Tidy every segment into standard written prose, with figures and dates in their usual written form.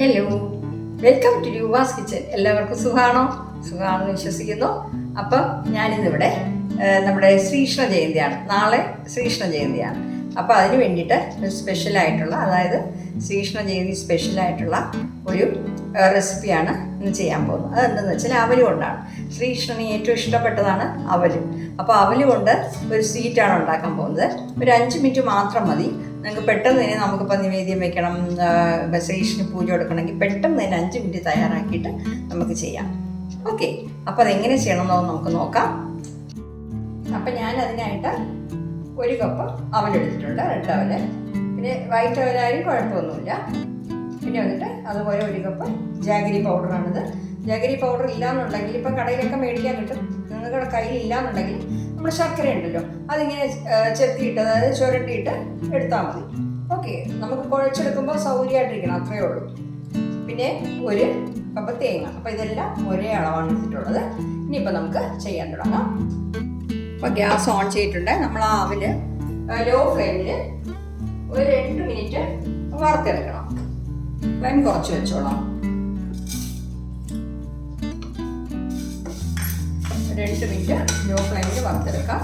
Hello, welcome to Yuva's kitchen. എല്ലാവർക്കും സുഖമാണെന്ന് വിശ്വസിക്കുന്നു. അപ്പം ഞാനിന്നിവിടെ നമ്മുടെ ശ്രീകൃഷ്ണ ജയന്തിയാണ്, നാളെ ശ്രീകൃഷ്ണ ജയന്തിയാണ്. അപ്പോൾ അതിന് വേണ്ടിയിട്ട് ഒരു സ്പെഷ്യലായിട്ടുള്ള, അതായത് ശ്രീകൃഷ്ണ ജയന്തി സ്പെഷ്യലായിട്ടുള്ള ഒരു റെസിപ്പിയാണ് ഇന്ന് ചെയ്യാൻ പോകുന്നത്. അതെന്തെന്ന് വെച്ചാൽ അവല് കൊണ്ടാണ്. ശ്രീകൃഷ്ണന് ഏറ്റവും ഇഷ്ടപ്പെട്ടതാണ് അവല്. അപ്പോൾ അവല് കൊണ്ട് ഒരു സ്വീറ്റാണ് ഉണ്ടാക്കാൻ പോകുന്നത്. ഒരു 5 മിനിറ്റ് മാത്രം മതി. നിങ്ങൾക്ക് പെട്ടെന്ന് തന്നെ, നമുക്കിപ്പോൾ നിവേദ്യം വെക്കണം, ശ്രീകൃഷ്ണന് പൂജ കൊടുക്കണമെങ്കിൽ പെട്ടെന്ന് തന്നെ 5 മിനിറ്റ് തയ്യാറാക്കിയിട്ട് നമുക്ക് ചെയ്യാം. ഓക്കെ, അപ്പോൾ അതെങ്ങനെ ചെയ്യണമെന്ന് നമുക്ക് നോക്കാം. അപ്പം ഞാൻ അതിനായിട്ട് 1 കപ്പ് അവലെടുത്തിട്ടുണ്ട്, റെഡ് അവല്. പിന്നെ വൈറ്റ് അവലായാലും കുഴപ്പമൊന്നുമില്ല. പിന്നെ വന്നിട്ട് അതുപോലെ 1 കപ്പ് ജാഗരി പൗഡറാണിത്. ജാഗരി പൗഡർ ഇല്ലയെന്നുണ്ടെങ്കിൽ ഇപ്പം കടയിലൊക്കെ മേടിക്കാൻ കിട്ടും. നിങ്ങളുടെ കയ്യിൽ ഇല്ലയെന്നുണ്ടെങ്കിൽ നമ്മുടെ ശർക്കര ഉണ്ടല്ലോ, അതിങ്ങനെ ചെത്തിയിട്ട്, അതായത് ചുരണ്ടിയിട്ട് എടുത്താൽ മതി. ഓക്കെ, നമുക്ക് കുഴച്ചെടുക്കുമ്പോൾ സൗകര്യമായിട്ടിരിക്കണം, അത്രയേ ഉള്ളൂ. പിന്നെ 1 കപ്പ് തേങ്ങ. അപ്പോൾ ഇതെല്ലാം ഒരേ അളവാണ് എടുത്തിട്ടുള്ളത്. ഇനിയിപ്പോൾ നമുക്ക് ചെയ്യാൻ തുടങ്ങാം. അപ്പോൾ ഗ്യാസ് ഓൺ ചെയ്തിട്ടുണ്ട്. നമ്മൾ ആ അവല് ലോ ഫ്ലെയിമിൽ ഒരു 2 മിനിറ്റ് വറുത്തെടുക്കണം. ഫ്ലെയിം കുറച്ച് വെച്ചോളാം. 2 മിനിറ്റ് ലോ ഫ്ലെയിമിൽ വറുത്തെടുക്കാം.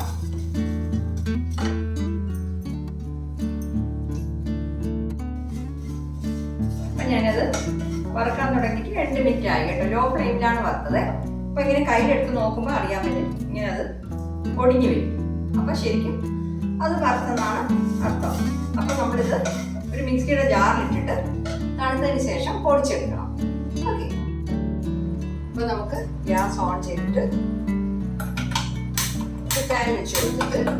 അപ്പം ഞാനത് വറുക്കാൻ തുടങ്ങിയിട്ട് 2 മിനിറ്റ് ആയി കേട്ടോ. ലോ ഫ്ലെയിമിലാണ് വറുത്തത്. അപ്പം ഇങ്ങനെ കയ്യിലെടുത്ത് നോക്കുമ്പോൾ അറിയാൻ പറ്റും, ഇങ്ങനെ അത് ഒടിഞ്ഞു വരും. അപ്പം ശരിക്കും അത് വറുത്തതാണ് അർത്ഥം. അപ്പം നമ്മളിത് ഒരു മിക്സിയുടെ ജാറിലിട്ടിട്ട് തണുത്തതിന് ശേഷം പൊടിച്ചെടുക്കണം. ഓക്കെ, അപ്പോൾ നമുക്ക് ഗ്യാസ് ഓൺ ചെയ്തിട്ട് പാൻ വെച്ച് കൊടുത്തിട്ട്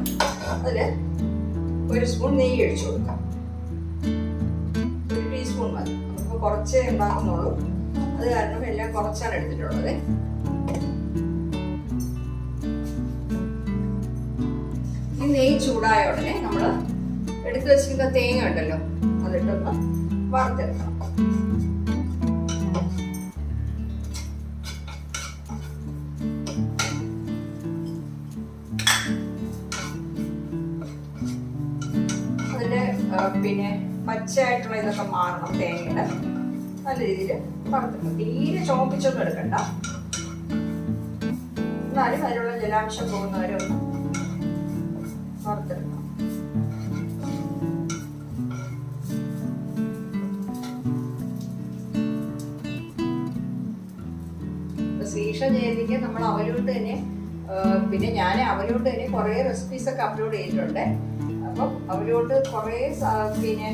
അതിൽ 1 സ്പൂൺ നെയ്യ് ഒഴിച്ചു കൊടുക്കാം. 1 ടീസ്പൂൺ മതി. നമുക്ക് കുറച്ചേ ഉണ്ടാക്കുന്നുള്ളൂ, അത് കാരണം എല്ലാം കുറച്ചാണ് എടുത്തിട്ടുള്ളത്. ഈ നെയ്യ് ചൂടായ ഉടനെ നമ്മൾ എടുത്തു വെച്ചിരിക്കുന്ന തേങ്ങ ഉണ്ടല്ലോ, അതിട്ടൊന്ന് വറുത്തെടുക്കണം. അതിൻ്റെ പിന്നെ പച്ചയായിട്ടുള്ള ഇതൊക്കെ മാറണം. തേങ്ങയുടെ നല്ല രീതിയിൽ വറുത്തെടുക്കണം. തീരെ ചോപ്പിച്ചൊന്നും എടുക്കണ്ട, എന്നാലും അതിലുള്ള ജലാംശം പോകുന്നവരെ ഒന്ന് വറുത്തെടുക്കണം. ശ്രീകൃഷ്ണ ജയന്തിക്ക് നമ്മൾ അവലോട്ട് തന്നെ, പിന്നെ ഞാൻ അവലോട്ട് തന്നെ കുറേ റെസിപ്പീസൊക്കെ അപ്ലോഡ് ചെയ്തിട്ടുണ്ട്. അപ്പം അവലോട്ട് കുറേ പിന്നെ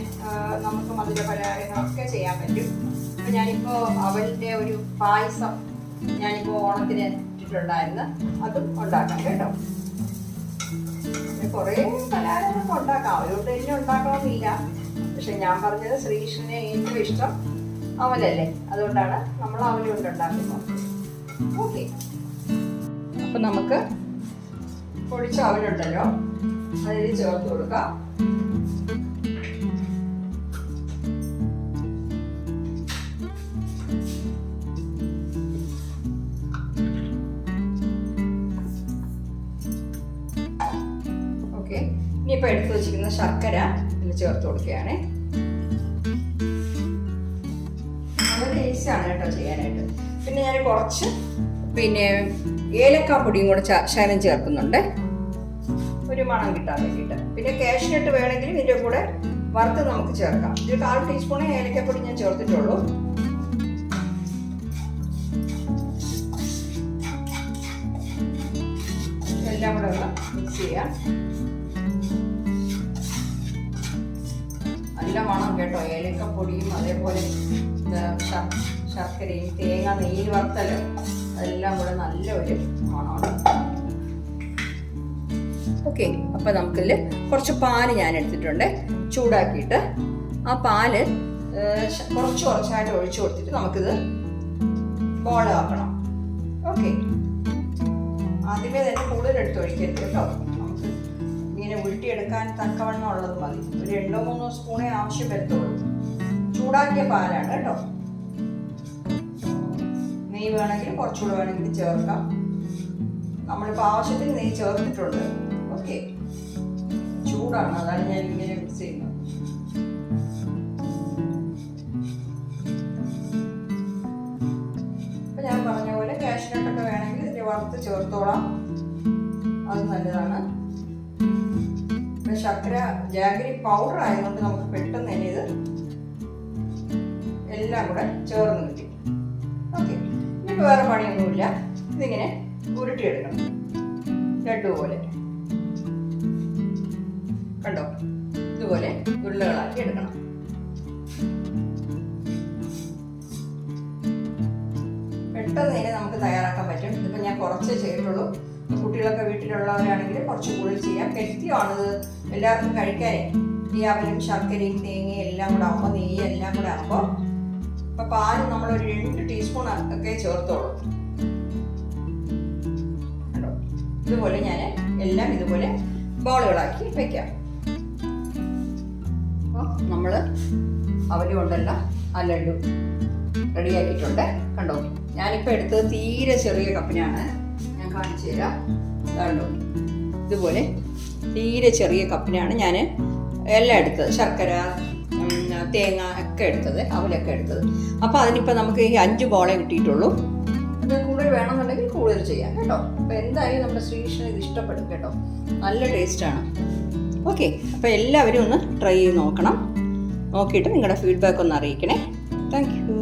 നമുക്ക് മധുര പലഹാരങ്ങളൊക്കെ ചെയ്യാൻ പറ്റും. അപ്പം ഞാനിപ്പോൾ അവലിൻ്റെ ഒരു പായസം ഞാനിപ്പോൾ ഓണത്തിന് ഇട്ടിട്ടുണ്ടായിരുന്നു, അതും ഉണ്ടാക്കാം കേട്ടോ. കുറേ പലഹാരങ്ങളൊക്കെ ഉണ്ടാക്കാം, അവലോട്ട് തന്നെ ഉണ്ടാക്കണമെന്നില്ല. പക്ഷെ ഞാൻ പറഞ്ഞത് ശ്രീകൃഷ്ണനെ ഏറ്റവും ഇഷ്ടം അവലല്ലേ, അതുകൊണ്ടാണ് നമ്മൾ അവലുകൊണ്ട് ഉണ്ടാക്കുന്നത്. ഓക്കെ, അപ്പം നമുക്ക് പൊടിച്ച അവലുണ്ടല്ലോ, അതിൽ ചേർത്ത് കൊടുക്കാം. ഓക്കെ, ഇനിയിപ്പോൾ എടുത്തു വെച്ചിരിക്കുന്ന ശർക്കര ഇതിൽ ചേർത്ത് കൊടുക്കുകയാണ്. നല്ല ടേസ്റ്റാണ് കേട്ടോ ചെയ്യാനായിട്ട്. പിന്നെ ഞാൻ കുറച്ച് ഏലക്കാപ്പൊടിയും കൂടെ ശകലം ചേർക്കുന്നുണ്ട്, ഒരു മണം കിട്ടാൻ വേണ്ടിയിട്ട്. പിന്നെ കാഷ്നട്ട് വേണമെങ്കിൽ ഇതിൻ്റെ കൂടെ വറുത്ത് നമുക്ക് ചേർക്കാം. ഒരു 1/4 ടീസ്പൂണേ ഏലക്കപ്പൊടി ഞാൻ ചേർത്തിട്ടുള്ളൂ. എല്ലാം കൂടെ ഒന്ന് മിക്സ് ചെയ്യാം. നല്ല മണം കേട്ടോ, ഏലക്കപ്പൊടിയും അതേപോലെ ശർക്കരയും തേങ്ങ നെയ്യിൽ വറുത്തല്ലോ, അതെല്ലാം കൂടെ നല്ല ഒരു മണമാണ്. ഓക്കെ, അപ്പം നമുക്കിതിൽ കുറച്ച് പാല് ഞാൻ എടുത്തിട്ടുണ്ട്, ചൂടാക്കിയിട്ട് ആ പാല് കുറച്ചായിട്ട് ഒഴിച്ചു കൊടുത്തിട്ട് നമുക്കിത് ബോളാക്കണം. ഓക്കെ, ആദ്യമേ തന്നെ കൂടുതൽ എടുത്ത് ഒഴിക്കരുത് കേട്ടോ. നമുക്ക് ഇങ്ങനെ ഉരുട്ടിയെടുക്കാൻ തക്കവണ്ണം ഉള്ളത് മതി. ഒരു 2-3 സ്പൂണേ ആവശ്യം വരത്തുള്ളൂ. ചൂടാക്കിയ പാലാണ് കേട്ടോ. നെയ്യ് വേണമെങ്കിൽ കുറച്ചുകൂടെ വേണമെങ്കിൽ ചേർക്കാം. നമ്മളിപ്പോൾ ആവശ്യത്തിന് നെയ്യ് ചേർത്തിട്ടുണ്ട്. ഓക്കെ, ചൂടാണ്, അതാണ് ഞാൻ ഇങ്ങനെ മിക്സ് ചെയ്യുന്നത്. വറുത്ത് ചേർത്തോളാം, അത് നല്ലതാണ്. ശർക്കര ജാഗരി പൗഡർ ആയതുകൊണ്ട് നമുക്ക് പെട്ടെന്ന് തന്നെ ഇത് എല്ലാം കൂടെ ചേർന്ന് കിട്ടി. ഓക്കെ, ഇനിയിപ്പോൾ വേറെ പണിയൊന്നുമില്ല. ഇതിങ്ങനെ ഉരുട്ടിയെടുക്കണം, ലഡു പോലെ. കണ്ടോ, ഇതുപോലെ ഉരുളകളാക്കി എടുക്കണം. പെട്ടെന്ന് തന്നെ നമുക്ക് തയ്യാറാക്കാൻ പറ്റും. ഇതിപ്പോൾ ഞാൻ കുറച്ചേ ചെയ്തിട്ടുള്ളൂ. കുട്ടികളൊക്കെ വീട്ടിലുള്ളവരാണെങ്കിൽ കുറച്ച് കൂടുതൽ ചെയ്യാം. ഹെൽത്തിയാണിത്, എല്ലാവർക്കും കഴിക്കാനേ. ഈ അവലും ശർക്കരയും തേങ്ങയും എല്ലാം കൂടെ ആകുമ്പോൾ, നെയ്യ് എല്ലാം കൂടെ ആകുമ്പോൾ, ഇപ്പം പാല് നമ്മളൊരു 2 ടീസ്പൂൺ ഒക്കെ ചേർത്തോളൂ. കണ്ടോ, ഇതുപോലെ ഞാൻ എല്ലാം ഇതുപോലെ ബോളുകളാക്കി വയ്ക്കാം. അപ്പോൾ നമ്മൾ അവല് കൊണ്ടല്ല ആ ലഡു റെഡിയാക്കിയിട്ടുണ്ട്. കണ്ടോ, ഞാനിപ്പോൾ എടുത്തത് തീരെ ചെറിയ കപ്പിനാണ്. ഞാൻ കാണിച്ചു തരാം. കണ്ടോ, ഇതുപോലെ തീരെ ചെറിയ കപ്പിനാണ് ഞാൻ എല്ലാം എടുത്തത്. ശർക്കര, തേങ്ങ ഒക്കെ എടുത്തത്, അവലൊക്കെ എടുത്തത്. അപ്പോൾ അതിനിപ്പോൾ നമുക്ക് ഈ 5 ബോളേ കിട്ടിയിട്ടുള്ളൂ. അത് കൂടുതൽ വേണമെന്നുണ്ടെങ്കിൽ കൂടുതൽ ചെയ്യാം കേട്ടോ. അപ്പോൾ എന്തായാലും നമ്മുടെ ശ്രീകൃഷ്ണൻ ഇത് ഇഷ്ടപ്പെടും കേട്ടോ, നല്ല ടേസ്റ്റാണ്. ഓക്കെ, അപ്പോൾ എല്ലാവരും ഒന്ന് ട്രൈ ചെയ്ത് നോക്കണം. നോക്കിയിട്ട് നിങ്ങളുടെ ഫീഡ്ബാക്ക് ഒന്ന് അറിയിക്കണേ. Thank you.